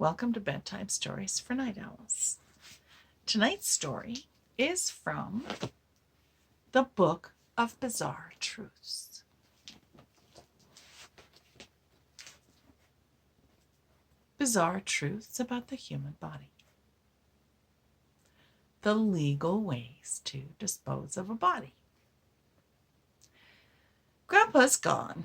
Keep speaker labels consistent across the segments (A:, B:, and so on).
A: welcome to Bedtime Stories for Night Owls. Tonight's story is from the Book of Bizarre Truths. Bizarre Truths about the human body. The legal ways to dispose of a body. Grandpa's gone.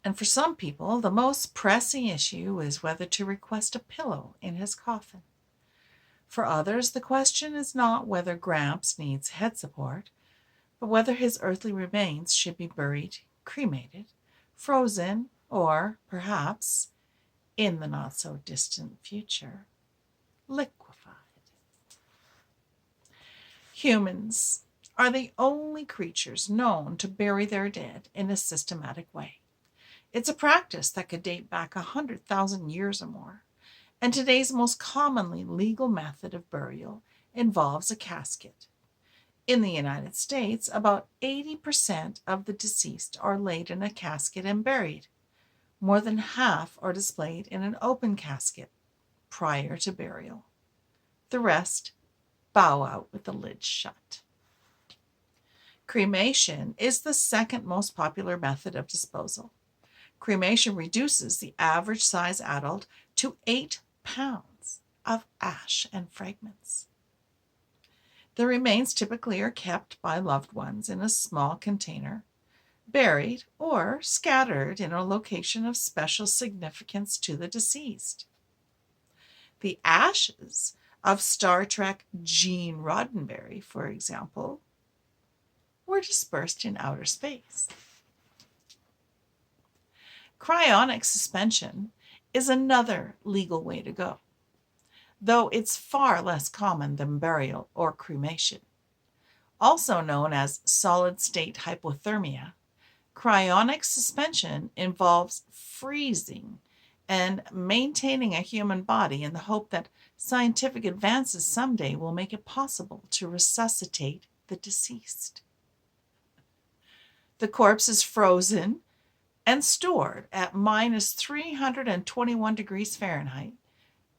A: And for some people, the most pressing issue is whether to request a pillow in his coffin. For others, the question is not whether Gramps needs head support, but whether his earthly remains should be buried, cremated, frozen, or, perhaps, in the not-so-distant future, liquefied. Humans are the only creatures known to bury their dead in a systematic way. It's a practice that could date back 100,000 years or more, and today's most commonly legal method of burial involves a casket. In the United States, about 80% of the deceased are laid in a casket and buried. More than half are displayed in an open casket prior to burial. The rest bow out with the lid shut. Cremation is the second most popular method of disposal. Cremation reduces the average size adult to 8 pounds of ash and fragments. The remains typically are kept by loved ones in a small container, buried or scattered in a location of special significance to the deceased. The ashes of Star Trek Gene Roddenberry, for example, were dispersed in outer space. Cryonic suspension is another legal way to go, though it's far less common than burial or cremation. Also known as solid-state hypothermia, cryonic suspension involves freezing and maintaining a human body in the hope that scientific advances someday will make it possible to resuscitate the deceased. The corpse is frozen and stored at minus 321 degrees Fahrenheit,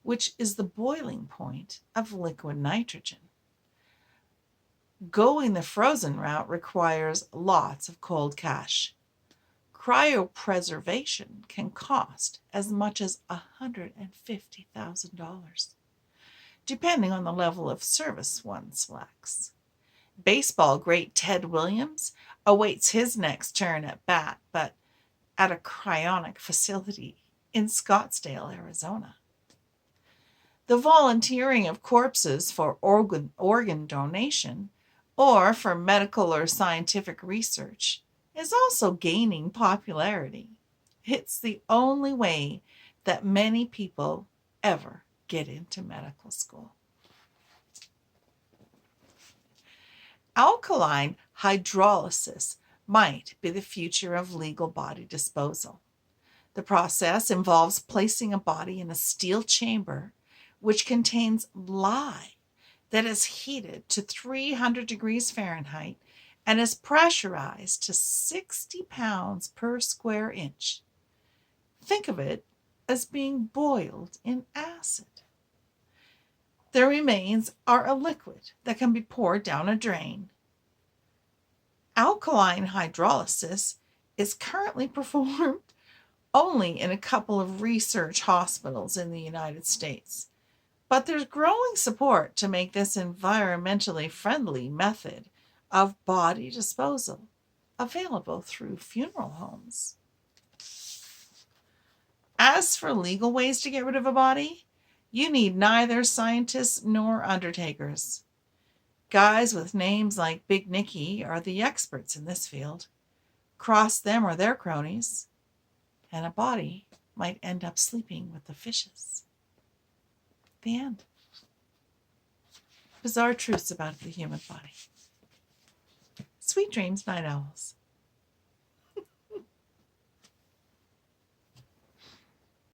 A: which is the boiling point of liquid nitrogen. Going the frozen route requires lots of cold cash. Cryopreservation can cost as much as $150,000, depending on the level of service one selects. Baseball great Ted Williams awaits his next turn at bat, but at a cryonic facility in Scottsdale, Arizona. The volunteering of corpses for organ donation or for medical or scientific research is also gaining popularity. It's the only way that many people ever get into medical school. Alkaline hydrolysis might be the future of legal body disposal. The process involves placing a body in a steel chamber which contains lye that is heated to 300 degrees Fahrenheit and is pressurized to 60 pounds per square inch. Think of it as being boiled in acid. The remains are a liquid that can be poured down a drain. Alkaline hydrolysis is currently performed only in a couple of research hospitals in the United States, but there's growing support to make this environmentally friendly method of body disposal available through funeral homes. As for legal ways to get rid of a body, you need neither scientists nor undertakers. Guys with names like Big Nicky are the experts in this field. Cross them or their cronies, and a body might end up sleeping with the fishes. The end. Bizarre truths about the human body. Sweet dreams, night owls.